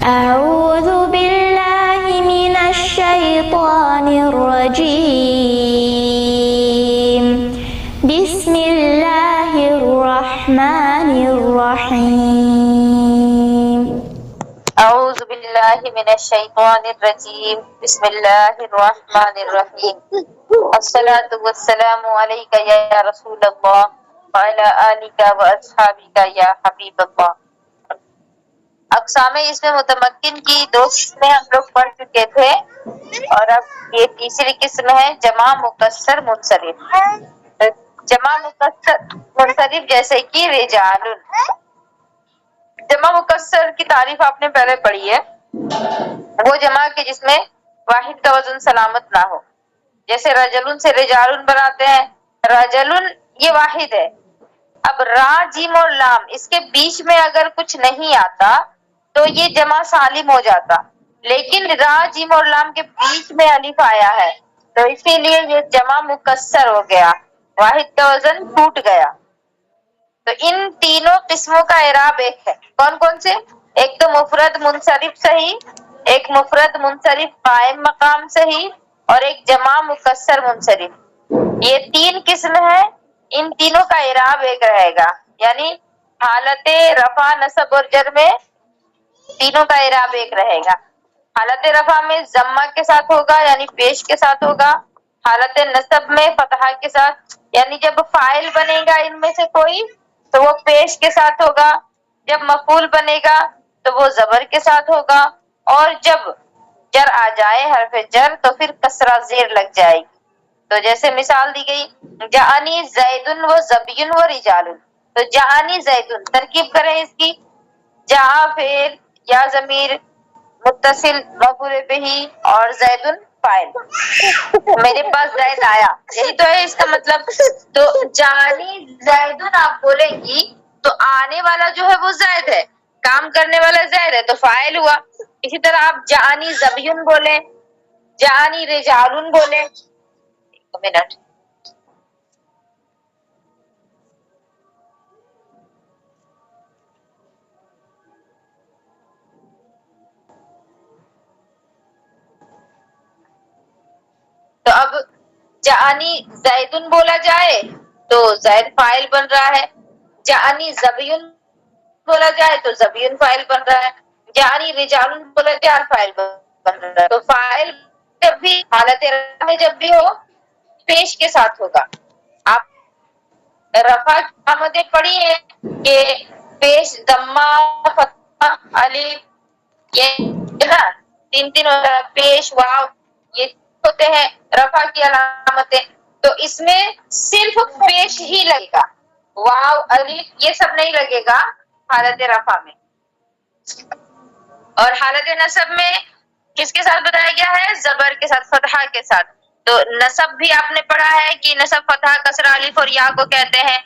أعوذ بالله من الشيطان الرجيم بسم الله الرحمن الرحيم اعوذ باللہ من الشیطان الرجیم بسم اللہ الرحمن الرحیم الصلاۃ والسلام علیک یا رسول اللہ وعلی آلک واصحابک یا حبیب اللہ۔ اقسام اسم متمکن کی دو قسمیں ہم لوگ پڑھ چکے تھے اور اب یہ تیسری قسم ہے جمع مکسر منصرف۔ جمع مکسر منصرف جیسے کہ رجال، جمع مکسر کی تعریف آپ نے پہلے پڑھی ہے، وہ جمع کے جس میں واحد کا وزن سلامت نہ ہو، جیسے رجلن سے رجالن بناتے ہیں، رجلن یہ واحد ہے۔ اب را جیم اور لام اس کے بیچ میں اگر کچھ نہیں آتا تو یہ جمع سالم ہو جاتا، لیکن را جیم اور لام کے بیچ میں الف آیا ہے تو اسی لیے یہ جمع مکسر ہو گیا، واحد کا وزن ٹوٹ گیا۔ تو ان تینوں قسموں کا اعراب ایک ہے۔ کون کون سے؟ ایک تو مفرد منصرف صحیح، ایک مفرد منصرف قائم مقام صحیح، اور ایک جمع مکسر منصرف۔ یہ تین قسم ہے، ان تینوں کا اعراب ایک رہے گا، یعنی حالت رفع نصب اور جر میں تینوں کا اعراب ایک رہے گا۔ حالت رفع میں ضمہ کے ساتھ ہوگا یعنی پیش کے ساتھ ہوگا، حالت نصب میں فتحہ کے ساتھ، یعنی جب فاعل بنے گا ان میں سے کوئی تو وہ پیش کے ساتھ ہوگا، جب مفعول بنے گا تو وہ زبر کے ساتھ ہوگا، اور جب جر آ جائے حرف جر تو پھر کسرہ زیر لگ جائے گی۔ تو جیسے مثال دی گئی جاءنی زیدن و زبین و رجالن، تو جاءنی زیدن ترکیب کریں اس کی، جاء فعل یا ضمیر متصل مفعول بہ اور زیدن فاعل، میرے پاس زید آیا، یہی تو ہے اس کا مطلب۔ تو جانی زیدن آپ بولیں گی تو آنے والا جو ہے وہ زید ہے، کام کرنے والا زید ہے تو فاعل ہوا۔ اسی طرح آپ جانی زبیون بولیں، جانی رجالن بولیں۔ ایک منٹ، تو اب جانی زیدن بولا جائے تو زید فاعل بن رہا ہے، جانی زبیون بولا جائے تو زبیون فاعل بن رہا ہے، جانی رجالن بولا جائے فاعل بن رہا ہے۔ تو فاعل جب بھی حالت رفع میں جب بھی ہو پیش کے ساتھ ہوگا۔ آپ رفع کی علامتیں پڑھی ہیں کہ پیش ضمہ فتحہ الف، یہ نا تین ہوتا ہے، پیش واو یہ ہوتے ہیں رفع کی علامتیں، تو اس میں صرف پیش ہی لگے گا، واو الف یہ سب نہیں لگے گا حالت رفع میں۔ اور حالت نصب میں کس کے ساتھ بتایا گیا ہے؟ زبر کے ساتھ، فتحہ کے ساتھ۔ تو نصب بھی آپ نے پڑھا ہے کہ نصب فتحہ کسرہ الف اور یا کو کہتے ہیں،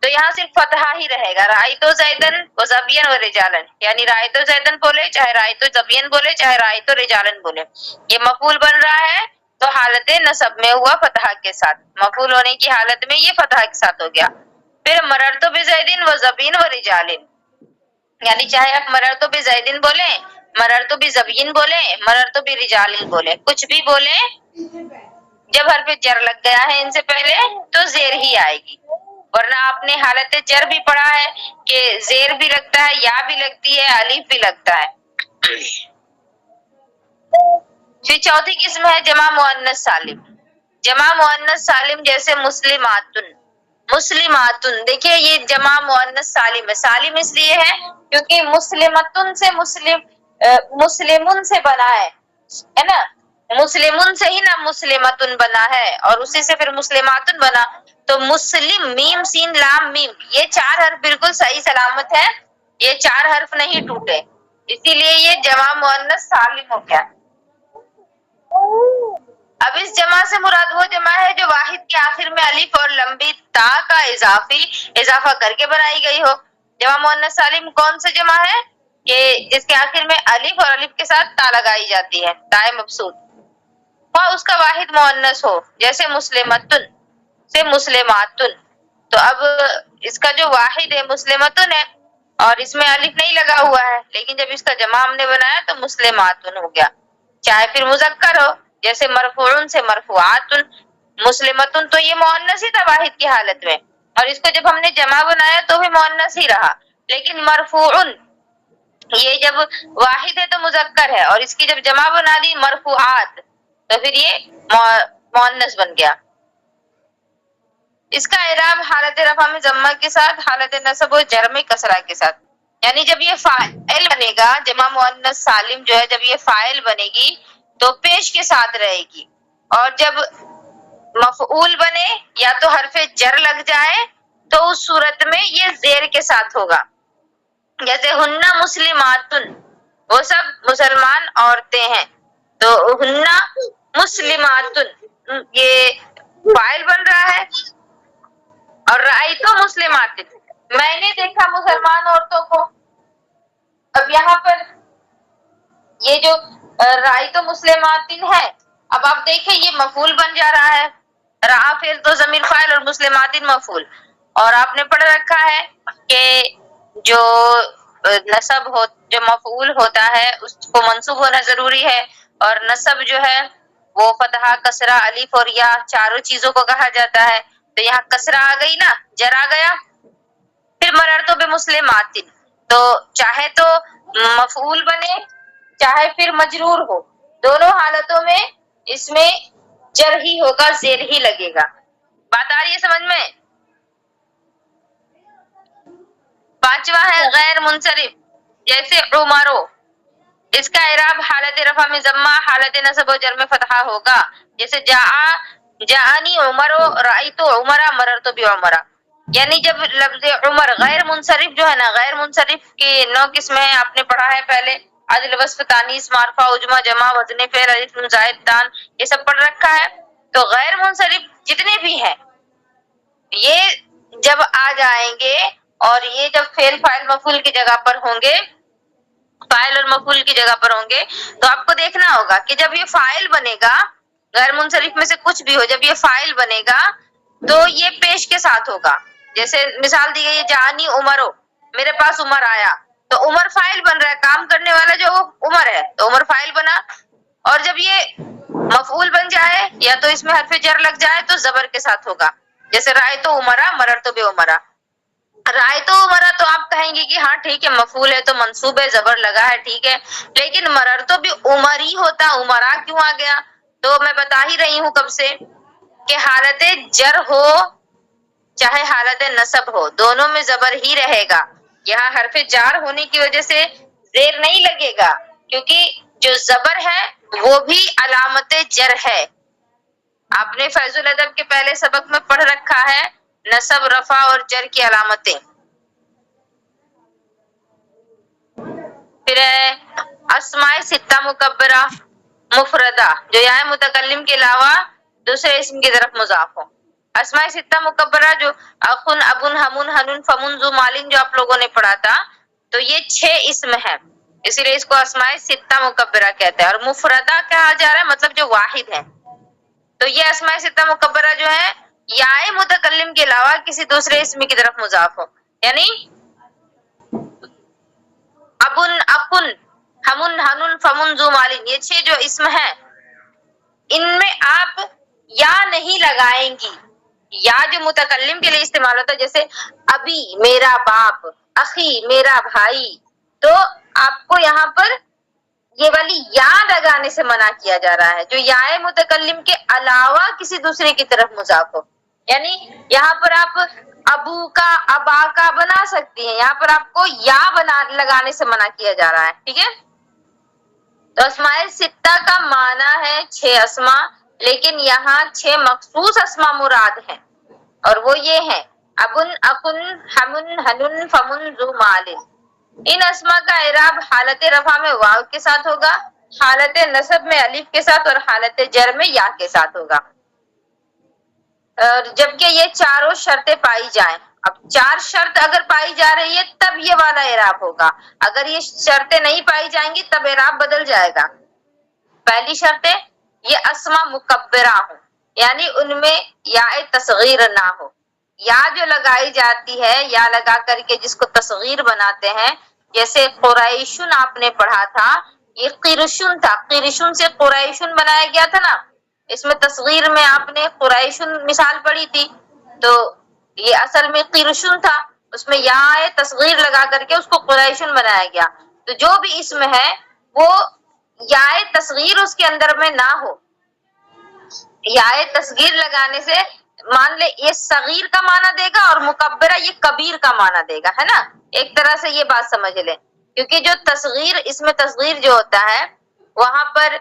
تو یہاں صرف فتحہ ہی رہے گا، رأیتو زیدن و زبین و رجالن، یعنی رأیتو زیدن بولے چاہے رأیتو زبین بولے چاہے رأیتو رجالن بولے، یہ مفعول بن رہا ہے تو حالت نصب میں ہوا فتحہ کے ساتھ، مفعول ہونے کی حالت میں یہ فتحہ کے ساتھ ہو گیا۔ پھر مررتو بزیدن و زبین و رجالن، یعنی چاہے آپ مررتو بزیدن بولیں، مررتو بزبین بولیں، مررتو برجالن بولیں، کچھ بھی بولیں، جب حرف جر لگ گیا ہے ان سے پہلے تو زیر ہی آئے گی، ورنہ آپ نے حالت جر بھی پڑھا ہے کہ زیر بھی لگتا ہے، یا بھی لگتی ہے، الف بھی لگتا ہے۔ پھر چوتھی قسم ہے جمع مؤنث سالم۔ جمع مؤنث سالم جیسے مسلماتن، مسلماتن دیکھیے یہ جمع مؤنث سالم ہے، سالم اس لیے ہے کیونکہ مسلمتن سے مسلمن سے بنا ہے نا، مسلمن سے ہی نا مسلمتن بنا ہے اور اسی سے پھر مسلماتن بنا، تو مسلم میم سین لام میم یہ چار حرف بالکل صحیح سلامت ہے، یہ چار حرف نہیں ٹوٹے، اسی لیے یہ جمع مؤنث سالم ہو گیا۔ اب اس جمع سے مراد وہ جمع ہے جو واحد کے آخر میں الف اور لمبی تا کا اضافہ کر کے بنائی گئی ہو۔ جمع مؤنث سالم کون سے جمع ہے کہ جس کے آخر میں الف اور الف کے ساتھ تا لگائی جاتی ہے، تائے مبسوط، اور اس کا واحد مؤنث ہو، جیسے مسلمتن سے مسلماتن۔ تو اب اس کا جو واحد ہے مسلمتن ہے اور اس میں الف نہیں لگا ہوا ہے، لیکن جب اس کا جمع ہم نے بنایا تو مسلماتن ہو گیا، چاہے پھر مذکر ہو جیسے مرفوعن سے مرفوعاتن، مسلمتن تو یہ مؤنث ہی تھا واحد کی حالت میں، اور اس کو جب ہم نے جمع بنایا تو بھی مؤنث ہی رہا، لیکن مرفوعن یہ جب واحد ہے تو مذکر ہے، اور اس کی جب جمع بنا دی مرفوعات تو پھر یہ مؤنث بن گیا۔ اس کا اعراب حالت رفع میں ضمہ کے ساتھ، حالت نصب و جر میں کسرہ کے ساتھ، یعنی جب یہ فاعل بنے گا، جمع مؤنث سالم جو ہے جب یہ فاعل بنے گی تو پیش کے ساتھ رہے گی، اور جب مفعول بنے یا تو حرف جر لگ جائے تو اس صورت میں یہ زیر کے ساتھ ہوگا، جیسے ہنہ مسلماتن، وہ سب مسلمان عورتیں ہیں، تو ہنہ مسلماتن یہ فاعل بن رہا ہے، اور رأیتو مسلماتن میں نے دیکھا مسلمان عورتوں کو۔ اب یہاں پر یہ جو رأیتو مسلماتن ہے، اب آپ دیکھیں یہ مفعول بن جا رہا ہے، رأى فعل تو ضمیر فاعل اور مسلماتن مفعول، اور آپ نے پڑھ رکھا ہے کہ جو نصب ہو جو مفعول ہوتا ہے اس کو منصوب ہونا ضروری ہے، اور نصب جو ہے وہ فتحہ کسرہ الف اور یا چاروں چیزوں کو کہا جاتا ہے، تو یہاں کسرہ آ گئی نا، جر آ گیا، پھر مررتو بمسلماتن، تو چاہے تو مفعول بنے چاہے پھر مجرور ہو، دونوں حالتوں میں اس میں جر ہی ہوگا، زیر ہی لگے گا۔ بات آ رہی ہے سمجھ میں؟ پانچواں ہے غیر منصرف، جیسے عمرو، اس کا اعراب حالت رفع میں ضمہ، حالت نصب و جر میں فتحہ ہوگا، جیسے جاءنی عمرو رأیتو عمرہ مررتو بعمرہ، یعنی جب لفظ عمر غیر منصرف جو ہے نا، غیر منصرف کی 9 قسمیں ہیں، آپ نے پڑھا ہے پہلے، عدل وصف تانیث معرفہ عجمہ جمع وزن فعل الف نون زائد تان، یہ سب پڑھ رکھا ہے، تو غیر منصرف جتنے بھی ہیں یہ جب آ جائیں گے اور یہ جب فعل فاعل مفعول کی جگہ پر ہوں گے، فاعل اور مفعول کی جگہ پر ہوں گے، تو آپ کو دیکھنا ہوگا کہ جب یہ فاعل بنے گا، غیر منصرف میں سے کچھ بھی ہو، جب یہ فاعل بنے گا تو یہ پیش کے ساتھ ہوگا، جیسے مثال دی گئی ہے جانی عمرو، میرے پاس عمر آیا، تو عمر فاعل بن رہا ہے، کام کرنے والا جو عمر ہے تو عمر فاعل بنا، اور جب یہ مفعول بن جائے یا تو اس میں حرف جر لگ جائے تو زبر کے ساتھ ہوگا، جیسے رأیتو عمرہ مررتو بعمرہ، رأیتو عمرہ تو آپ کہیں گے کہ ہاں ٹھیک ہے مفعول ہے تو منصوب ہے، زبر لگا ہے، ٹھیک ہے، لیکن مررتو بعمر ہی ہوتا، عمرہ کیوں آ گیا؟ تو میں بتا ہی رہی ہوں کب سے کہ حالت جر ہو چاہے حالت نصب ہو، دونوں میں زبر ہی رہے گا، یہاں حرف جار ہونے کی وجہ سے زیر نہیں لگے گا، کیونکہ جو زبر ہے وہ بھی علامت جر ہے، آپ نے فیض الادب کے پہلے سبق میں پڑھ رکھا ہے نصب رفع اور جر کی علامتیں۔ پھر اسماء ستہ مکبرہ مفردہ، جو یہاں متکلم کے علاوہ دوسرے اسم کی طرف مضاف ہو، اسماء ستہ مکبرہ جو اخن ابن ہمن ہنن فمن ذو مالن جو آپ لوگوں نے پڑھا تھا، تو یہ 6 اسم ہیں، اسی لیے اس کو اسماء ستہ مکبرہ کہتے ہیں، اور مفردہ کہا جا رہا ہے مطلب جو واحد ہے، تو یہ اسماء ستہ مکبرہ جو ہے یا متکلم کے علاوہ کسی دوسرے اسم کی طرف مضاف ہو، یعنی ابن اخن ہمن ہنن فمن ذو مالن، یہ 6 جو اسم ہیں ان میں آپ یا نہیں لگائیں گی، یا جو متکلم کے لیے استعمال ہوتا ہے، جیسے ابھی میرا باپ، اخی میرا بھائی، تو آپ کو یہاں پر یہ والی یا لگانے سے منع کیا جا رہا ہے، جو یا متکلم کے علاوہ کسی دوسرے کی طرف مضاف ہو، یعنی یہاں پر آپ ابو کا ابا کا بنا سکتی ہیں، یہاں پر آپ کو یا لگانے سے منع کیا جا رہا ہے، ٹھیک ہے؟ تو اسماء ستہ کا معنی ہے 6 اسماء، لیکن یہاں 6 مخصوص اسماء مراد ہیں، اور وہ یہ ہیں ابن اخن ہمن ہنن فمن ذو مالن، ان اسماء کا اعراب حالت رفع میں واو کے ساتھ ہوگا، حالت نصب میں الف کے ساتھ، اور حالت جر میں یا کے ساتھ ہوگا، جبکہ یہ چاروں شرطیں پائی جائیں، اب 4 شرط اگر پائی جا رہی ہے تب یہ والا اعراب ہوگا، اگر یہ شرطیں نہیں پائی جائیں گی تب اعراب بدل جائے گا۔ پہلی شرط ہے یہ اسماء مکبرہ ہوں، یعنی ان میں یا تصغیر نہ ہو، یا جو لگائی جاتی ہے، یا لگا کر کے جس کو تصغیر بناتے ہیں، جیسے قریشن آپ نے پڑھا تھا، یہ قرشن تھا، قرشن سے قریشن بنایا گیا تھا نا، اس میں تصغیر میں آپ نے قریشن مثال پڑھی تھی، تو یہ اصل میں قرشن تھا، اس میں یا تصغیر لگا کر کے اس کو قریشن بنایا گیا۔ تو جو بھی اسم ہے وہ یا تصغیر اس کے اندر میں نہ ہو، یا تصغیر لگانے سے مان لے یہ صغیر کا معنی دے گا اور مکبرہ یہ کبیر کا معنی دے گا، ہے نا، ایک طرح سے یہ بات سمجھ لیں، کیونکہ جو تصغیر، اس میں تصغیر جو ہوتا ہے وہاں پر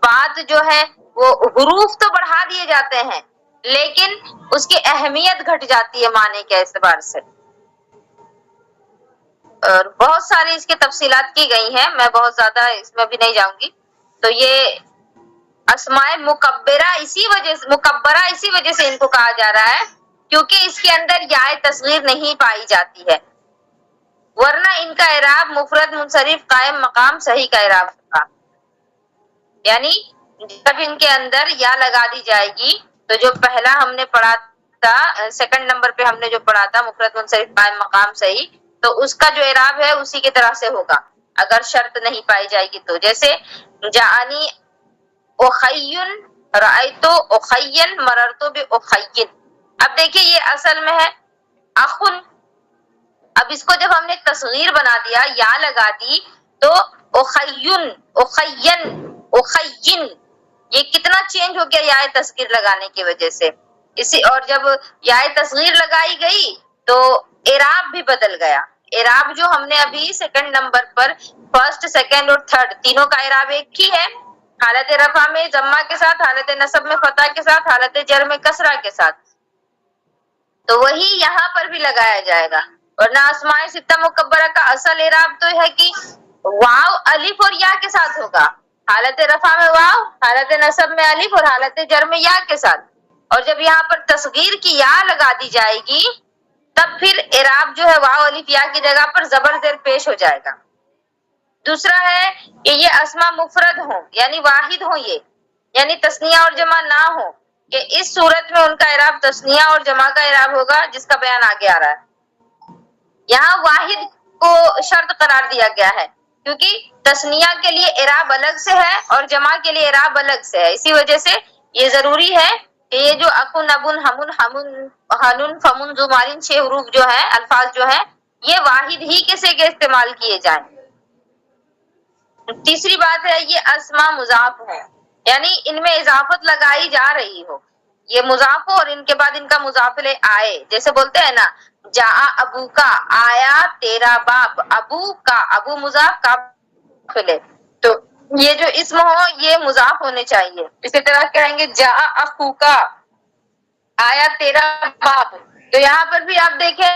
بات جو ہے وہ حروف تو بڑھا دیے جاتے ہیں لیکن اس کی اہمیت گھٹ جاتی ہے معنی کے اعتبار سے، اور بہت ساری اس کی تفصیلات کی گئی ہیں، میں بہت زیادہ اس میں بھی نہیں جاؤں گی۔ تو یہ اسماء مکبرہ اسی وجہ سے ان کو کہا جا رہا ہے کیونکہ اس کے اندر یا تصغیر نہیں پائی جاتی ہے، ورنہ ان کا اعراب مفرد منصرف قائم مقام صحیح کا اعراب ہوگا، یعنی جب ان کے اندر یا لگا دی جائے گی تو جو پہلا ہم نے پڑھا تھا، سیکنڈ نمبر پہ ہم نے جو پڑھا تھا مفرد منصرف قائم مقام صحیح، تو اس کا جو اعراب ہے اسی کی طرح سے ہوگا اگر شرط نہیں پائی جائے گی تو، جیسے جانی اخین رأیتو اخین مررتو باخین، اب دیکھیے یہ اصل میں ہے اخن، اب اس کو جب ہم نے تصغیر بنا دیا یا لگا دی تو اخین اخین اخین، یہ کتنا چینج ہو گیا یا تصغیر لگانے کی وجہ سے، اسی اور جب یا تصغیر لگائی گئی تو اعراب بھی بدل گیا، اعراب جو ہم نے ابھی سیکنڈ نمبر پر فرسٹ سیکنڈ اور تھرڈ تینوں کا اعراب ایک ہی ہے، حالت رفع میں ضمہ کے ساتھ، حالت نصب میں فتح کے ساتھ، حالت جر میں کسرہ کے ساتھ، تو وہی یہاں پر بھی لگایا جائے گا، ورنہ اسماء ستہ مکبرہ کا اصل اعراب تو ہے کہ واو الف اور یا کے ساتھ ہوگا، حالت رفع میں واو، حالت نصب میں الف اور حالت جر میں یا کے ساتھ، اور جب یہاں پر تصغیر کی یا لگا دی جائے گی تب پھر اعراب جو ہے واو الف یا کی جگہ پر زبر زیر پیش ہو جائے گا۔ دوسرا ہے کہ یہ اسماء مفرد ہوں یعنی واحد ہوں، یہ یعنی تثنیہ اور جمع نہ ہو، کہ اس صورت میں ان کا اعراب تثنیہ اور جمع کا اعراب ہوگا جس کا بیان آگے آ رہا ہے۔ یہاں واحد کو شرط قرار دیا گیا ہے کیونکہ تثنیہ کے لیے اعراب الگ سے ہے اور جمع کے لیے اعراب الگ سے ہے، اسی وجہ سے یہ ضروری ہے کہ یہ جو اکن ابن ہمن ہمن ہنن فمن زمارن 6 حروف جو ہے، الفاظ جو ہے، یہ واحد ہی کے سے استعمال کیے جائیں۔ تیسری بات ہے یہ اسماء مضاف ہیں، یعنی ان میں اضافت لگائی جا رہی ہو، یہ مضاف ہو اور ان کے بعد ان کا مضاف لے آئے، جیسے بولتے ہیں نا جا ابو کا، آیا تیرا باپ، ابو کا، ابو مضاف کا فلے، تو یہ جو اسم ہو یہ مضاف ہونے چاہیے، اسی طرح کہیں گے جا اخو کا، آیا تیرا باپ، تو یہاں پر بھی آپ دیکھیں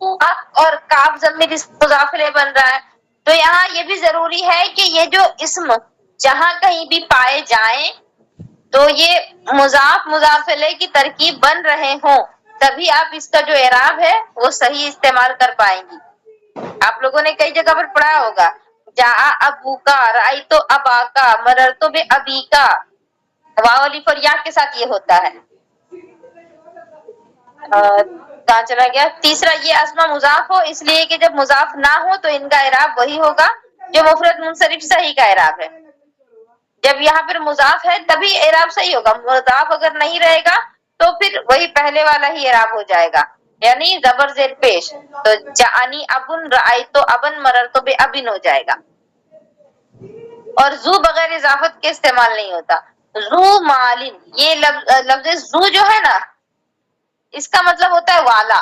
اور کاف ضمیر اس مضاف لے بن رہا ہے، تو یہاں یہ بھی ضروری ہے کہ یہ جو اسم جہاں کہیں بھی پائے جائیں تو یہ مضاف مضاف الیہ کی ترکیب بن رہے ہوں، تبھی آپ اس کا جو اعراب ہے وہ صحیح استعمال کر پائیں گی۔ آپ لوگوں نے کئی جگہ پر پڑھا ہوگا جا ابو کا، رأیتو ابا کا، مررتو بابی کا، واو الف اور یا کے ساتھ یہ ہوتا ہے۔ کہاں چلا گیا؟ تیسرا یہ اسماء مضاف ہو، اس لیے کہ جب مضاف نہ ہو تو ان کا اعراب وہی ہوگا جو مفرد منصرف صحیح کا اعراب ہے، جب یہاں پر مضاف ہے تبھی اعراب صحیح ہوگا، مضاف اگر نہیں رہے گا تو پھر وہی پہلے والا ہی اعراب ہو جائے گا، یعنی زبر زیر پیش، تو جانی ابن رأیتو ابن مررتو بابن ہو جائے گا، اور زو بغیر اضافت کے استعمال نہیں ہوتا۔ زو مالن، یہ لفظ زو جو ہے نا اس کا مطلب ہوتا ہے والا،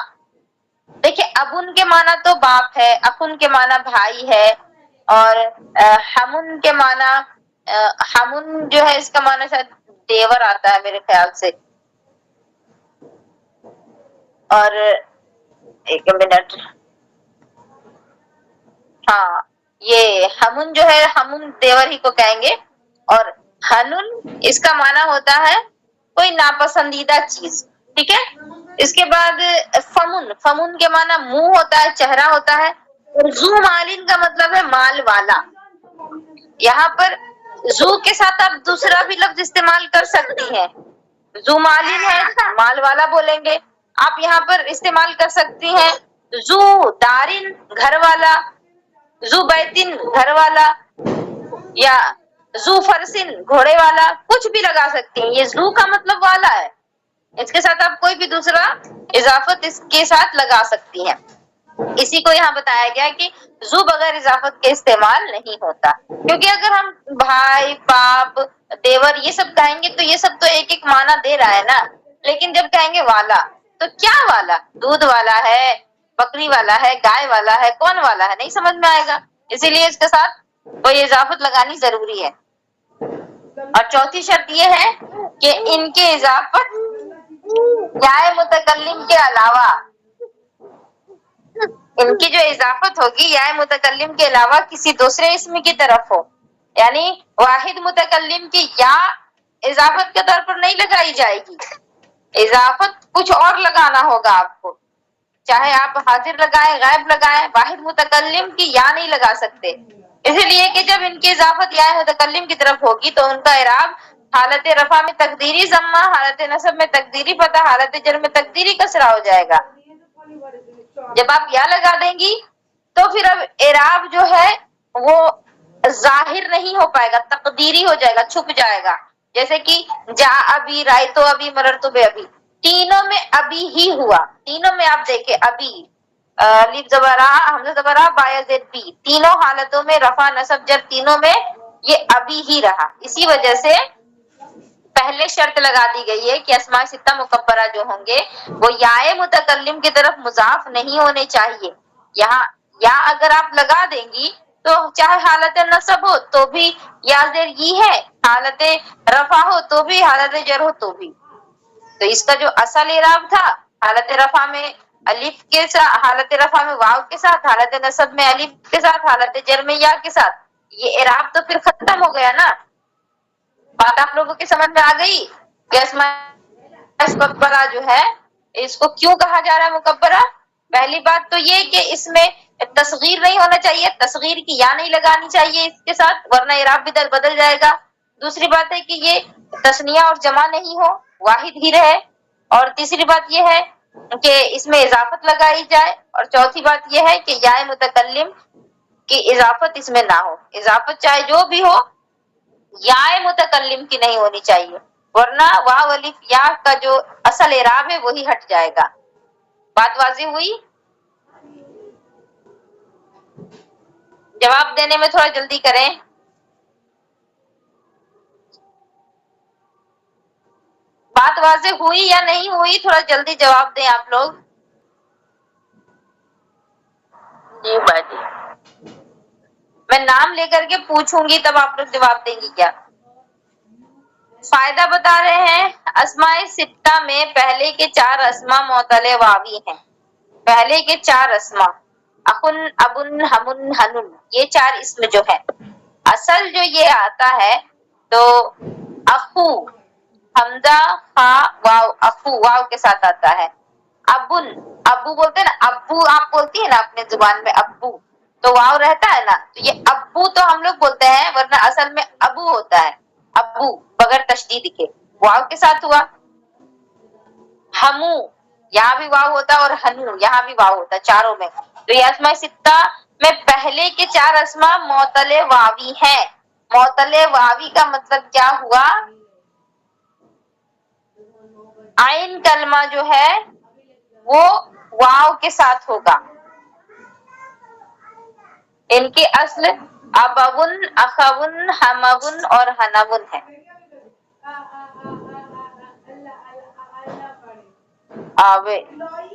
دیکھیں ابن کے معنی تو باپ ہے، اخن کے معنی بھائی ہے، اور ہمن کے معنی ہمن جو ہے اس کا معنی شاید دیور آتا ہے میرے خیال سے، اور ایک منٹ، ہاں یہ ہمن جو ہے ہمن دیور ہی کو کہیں گے، اور ہنن اس کا معنی ہوتا ہے کوئی ناپسندیدہ چیز، ٹھیک ہے۔ اس کے بعد فمن، فمن کے معنی منہ ہوتا ہے، چہرہ ہوتا ہے، اور زو مالن کا مطلب ہے مال والا، یہاں پر زو کے ساتھ آپ دوسرا بھی لفظ استعمال کر سکتی ہیں، زو مالن ہے مال والا بولیں گے، آپ یہاں پر استعمال کر سکتی ہیں زو دارن گھر والا، زو بیتن گھر والا، یا زو فرسن گھوڑے والا، کچھ بھی لگا سکتی ہیں. یہ زو کا مطلب والا ہے، اس کے ساتھ آپ کوئی بھی دوسرا اضافت اس کے ساتھ لگا سکتی ہیں. اسی کو یہاں بتایا گیا کہ زو بغیر اضافت کے استعمال نہیں ہوتا، کیونکہ اگر ہم بھائی باپ دیور یہ سب کہیں گے تو یہ سب تو ایک ایک معنی دے رہا ہے نا. لیکن جب کہیں گے والا تو کیا والا؟ دودھ والا ہے، بکری والا ہے، گائے والا ہے، کون والا ہے؟ نہیں سمجھ میں آئے گا. اسی لیے اس کے ساتھ کوئی اضافت لگانی ضروری ہے. اور چوتھی شرط یہ ہے کہ ان کے اضافت یا متکلم کے علاوہ، ان کی جو اضافت ہوگی یا متکلم کے علاوہ کسی دوسرے اسم کی طرف ہو. یعنی واحد متکلم کی یا اضافت کے طور پر نہیں لگائی جائے گی، اضافت کچھ اور لگانا ہوگا آپ کو. چاہے آپ حاضر لگائیں، غائب لگائیں، واحد متکلم کی یا نہیں لگا سکتے. اسی لیے کہ جب ان کی اضافت یا متکلم کی طرف ہوگی تو ان کا اعراب حالت رفع میں تقدیری ضمہ، حالت نصب میں تقدیری فتح، حالت جر میں تقدیری کسرہ ہو جائے گا. جب آپ یا لگا دیں گی تو پھر اب اعراب جو ہے وہ ظاہر نہیں ہو پائے گا، تقدیری ہو جائے گا، چھپ جائے گا. جیسے کہ جا ابھی، رائتو ابھی، مررتو بے ابھی، تینوں میں ابھی ہی ہوا. تینوں میں آپ دیکھیں ابھی، الف زبر آ، حمزہ زبر آ، با یا زید بی، تینوں حالتوں میں رفع نصب جر تینوں میں یہ ابھی ہی رہا. اسی وجہ سے پہلے شرط لگا دی گئی ہے کہ اسماء ستہ مکبرہ جو ہوں گے وہ یا متکلم کی طرف مضاف نہیں ہونے چاہیے. یہاں یا اگر آپ لگا دیں گی تو چاہے حالت نصب ہو تو بھی یا زیر یہ ہے، حالت رفع ہو تو بھی، حالت جر ہو تو بھی. تو اس کا جو اصل اعراب تھا حالت رفع میں الف کے ساتھ، حالت رفع میں واو کے ساتھ، حالت نصب میں الف کے ساتھ، حالت جر میں یا کے ساتھ، یہ اعراب تو پھر ختم ہو گیا نا. بات آپ لوگوں کی سمجھ میں آ گئی کہ اسماء مکبرہ جو ہے اس کو کیوں کہا جا رہا ہے مکبرہ؟ پہلی بات تو یہ کہ اس میں تصغیر نہیں ہونا چاہیے، تصغیر کی یا نہیں لگانی چاہیے اس کے ساتھ، ورنہ اعراب بھی بدل جائے گا. دوسری بات ہے کہ یہ تثنیہ اور جمع نہیں ہو، واحد ہی رہے. اور تیسری بات یہ ہے کہ اس میں اضافت لگائی جائے. اور چوتھی بات یہ ہے کہ یا متکلم کی اضافت اس میں نہ ہو. اضافت چاہے جو بھی ہو یا متکلم کی نہیں ہونی چاہیے، ورنہ واو الف یا کا جو اصل اعراب ہے وہی ہٹ جائے گا. بات واضح ہوئی؟ جواب دینے میں تھوڑا جلدی کریں. بات واضح ہوئی یا نہیں ہوئی؟ تھوڑا جلدی جواب دیں آپ لوگ. جی باجی، میں نام لے کر کے پوچھوں گی تب آپ لوگ جواب دیں گی کیا؟ فائدہ بتا رہے ہیں. اسماء ستہ میں پہلے کے 4 اسماء معتل واوی ہیں. پہلے کے 4 اسماء اخن، ابن، ہمن، ہنن، یہ 4 اسم جو ہے اصل جو یہ آتا ہے تو اخو، حمزہ خا واو، اخو واو کے ساتھ آتا ہے. ابن، ابو بولتے ہیں نا، ابو آپ بولتی ہے نا اپنے زبان میں ابو، تو واو رہتا ہے نا، تو یہ ابو تو ہم لوگ بولتے ہیں ورنہ اصل میں ابو ہوتا ہے. ابو بغیر تشدید کے واو کے ساتھ ہوا. ہمو، یہاں بھی واو ہوتا ہے، اور ہنو یہاں بھی واو ہوتا ہے، چاروں میں. تو یہ اسماء ستہ میں پہلے کے 4 اسماء معتل واوی ہیں. معتل واوی کا مطلب کیا ہوا؟ عین کلمہ جو ہے وہ واو کے ساتھ ہوگا. ان کے اصل ابون، اخون، ہمون اور ہنون ہے. اب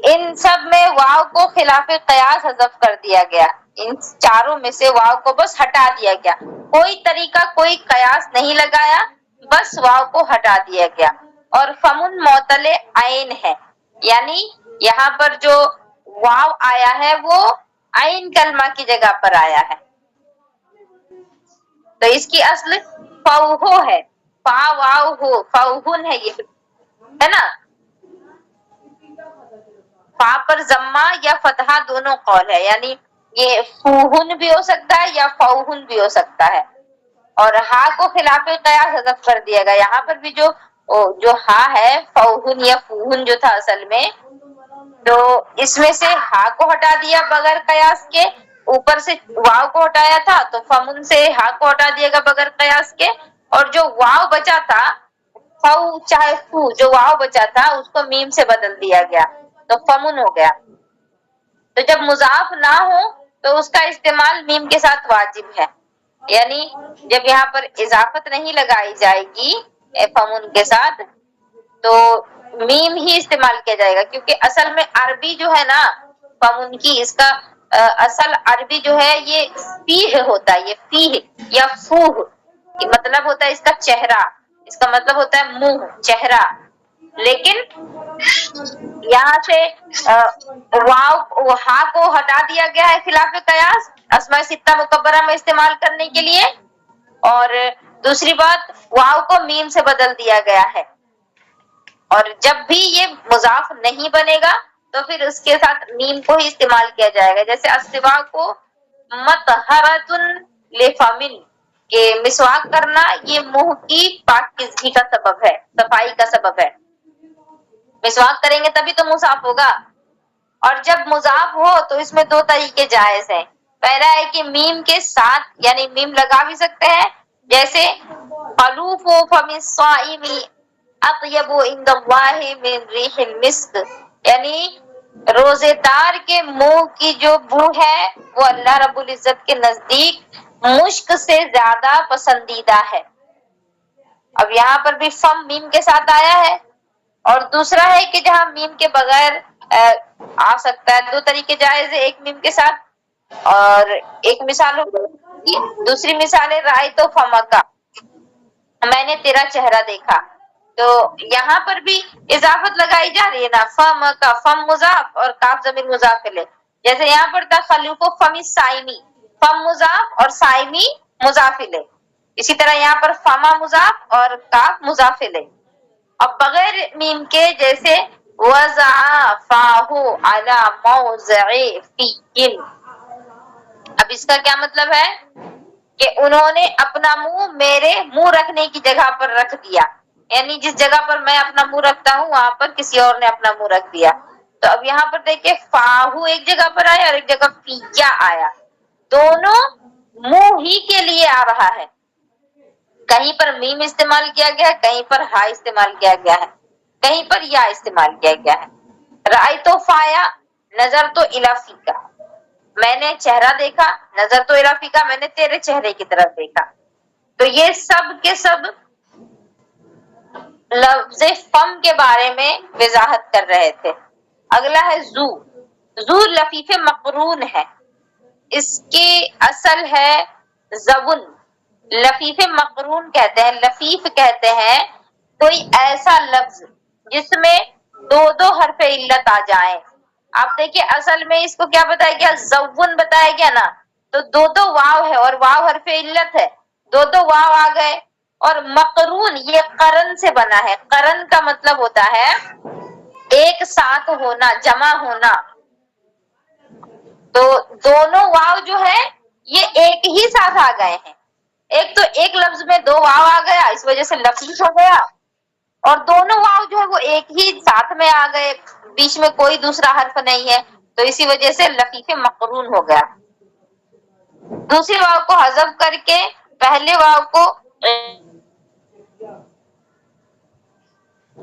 ان سب میں واو کو خلاف قیاس حذف کر دیا گیا. ان چاروں میں سے واو کو بس ہٹا دیا گیا. کوئی طریقہ، کوئی قیاس نہیں لگایا، بس واو کو ہٹا دیا گیا. اور فمن معتل عین ہے، یعنی یہاں پر جو واو آیا ہے وہ عین کلمہ کی جگہ پر آیا ہے. تو اس کی اصل فوہو ہے، فا واو ہو، فوہن ہے، یہ ہے نا. فا پر ضمہ یا فتحہ دونوں قول ہے، یعنی یہ فوہن بھی ہو سکتا ہے یا فوہن بھی ہو سکتا ہے. اور ہا کو خلاف قیاس حذف کر دیا گیا. یہاں پر بھی جو ہا ہے فوہن یا فوہن جو تھا اصل میں تو اس میں سے ہا کو ہٹا دیا بغیر قیاس کے، اوپر سے واو کو ہٹایا تھا تو فمن سے ہا کو ہٹا دیا گا بغیر قیاس کے، اور جو واو بچا تھا فو چاہے فو، جو واو بچا تھا اس کو میم سے بدل دیا گیا تو فمن ہو گیا۔ تو جب مضاف نہ ہو تو اس کا استعمال میم کے ساتھ واجب ہے، یعنی جب یہاں پر اضافت نہیں لگائی جائے گی فمن کے ساتھ تو میم ہی استعمال کیا جائے گا، کیونکہ اصل میں عربی جو ہے نا فمن کی، اس کا اصل عربی جو ہے یہ فیہ ہوتا ہے، یہ فیہ یا فوہ یہ مطلب ہوتا ہے اس کا چہرہ، اس کا مطلب ہوتا ہے منہ، چہرہ، لیکن یہاں سے واو ہا کو ہٹا دیا گیا ہے خلاف قیاس اسماء ستہ مکبرہ میں استعمال کرنے کے لیے، اور دوسری بات واو کو میم سے بدل دیا گیا ہے، اور جب بھی یہ مضاف نہیں بنے گا تو پھر اس کے ساتھ میم کو ہی استعمال کیا جائے گا، جیسے السواک کو مطہرۃ لفمن کہ مسواک کرنا یہ منہ کی پاکیزگی کا سبب ہے، صفائی کا سبب ہے، مسواک کریں گے تبھی تو منہ صاف ہوگا۔ اور جب مضاف ہو تو اس میں دو طریقے جائز ہیں، پہلا ہے کہ میم کے ساتھ یعنی میم لگا بھی سکتے ہیں، جیسے خلوف فم الصائم اطیب عند اللہ من ریح المسک، یعنی روزے دار کے منہ کی جو بو ہے وہ اللہ رب العزت کے نزدیک مشک سے زیادہ پسندیدہ ہے۔ اب یہاں پر بھی فم میم کے ساتھ آیا ہے، اور دوسرا ہے کہ جہاں میم کے بغیر آ سکتا ہے، دو طریقے جائز ہے، ایک میم کے ساتھ اور ایک مثال دوسری مثال ہے رائے تو فما کا، میں نے تیرا چہرہ دیکھا، تو یہاں پر بھی اضافت لگائی جا رہی ہے نا، فم کا فم مضاف اور کاف ضمیر مضاف ہے، جیسے یہاں پر تھا خلوف فم سائمی، فم مضاف اور سائمی مضاف ہے، اسی طرح یہاں پر فما مضاف اور کاف مضاف ہے، اب بغیر میم کے جیسے وضع فاہ علی موضع فی، اب اس کا کیا مطلب ہے کہ انہوں نے اپنا منہ میرے منہ رکھنے کی جگہ پر رکھ دیا، یعنی جس جگہ پر میں اپنا منہ رکھتا ہوں وہاں پر کسی اور نے اپنا منہ رکھ دیا۔ تو اب یہاں پر دیکھیں فاہو ایک جگہ پر آیا اور ایک جگہ فیا آیا، دونوں منہ ہی کے لیے آ رہا ہے، کہیں پر میم استعمال کیا گیا ہے، کہیں پر ہا استعمال کیا گیا ہے، کہیں پر یا استعمال کیا گیا ہے۔ رأی تو فایا نظر تو الافی کا، میں نے چہرہ دیکھا، نظر تو الافی کا میں نے تیرے چہرے کی طرف دیکھا، تو یہ سب کے سب لفظ فم کے بارے میں وضاحت کر رہے تھے۔ اگلا ہے زو، زو لفیف مقرون ہے، اس کی اصل ہے زبن، لفیف مقرون کہتے ہیں، لفیف کہتے ہیں کوئی ایسا لفظ جس میں دو دو حرف علت آ جائیں۔ آپ دیکھیں اصل میں اس کو کیا بتایا گیا، زون بتایا گیا نا، تو دو دو واو ہے اور واو حرف علت ہے، دو دو واو آ گئے، اور مقرون یہ قرن سے بنا ہے، قرن کا مطلب ہوتا ہے ایک ساتھ ہونا، جمع ہونا، تو دونوں واو جو ہے یہ ایک ہی ساتھ آ گئے ہیں، ایک تو ایک لفظ میں دو واو آ گیا اس وجہ سے لفظ ہو گیا، اور دونوں واو جو ہے وہ ایک ہی ساتھ میں آ گئے، بیچ میں کوئی دوسرا حرف نہیں ہے، تو اسی وجہ سے لفیف مقرون ہو گیا۔ دوسری واو کو حذف کر کے پہلے واو کو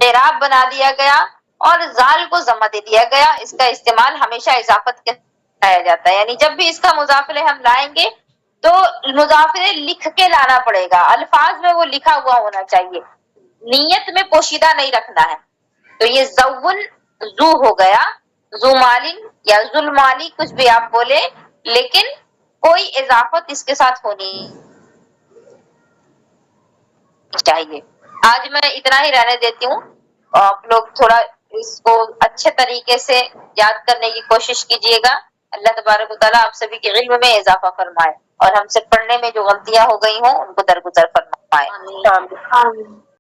اعراب بنا دیا گیا اور زال کو ضمہ دے دیا گیا، اس کا استعمال ہمیشہ اضافت کے کیا جاتا ہے، یعنی جب بھی اس کا مضاف الیہ ہم لائیں گے تو مضاف الیہ لکھ کے لانا پڑے گا، الفاظ میں وہ لکھا ہوا ہونا چاہیے، نیت میں پوشیدہ نہیں رکھنا ہے۔ تو یہ زون زو ہو گیا، زو مالن یا ذل مالی کچھ بھی آپ بولے، لیکن کوئی اضافت اس کے ساتھ ہونی چاہیے۔ آج میں اتنا ہی رہنے دیتی ہوں، آپ لوگ تھوڑا اس کو اچھے طریقے سے یاد کرنے کی کوشش کیجیے گا، اللہ تبارک و تعالیٰ آپ سبھی کے علم میں اضافہ فرمائے اور ہم سے پڑھنے میں جو غلطیاں ہو گئی ہوں ان کو درگزر فرمائے۔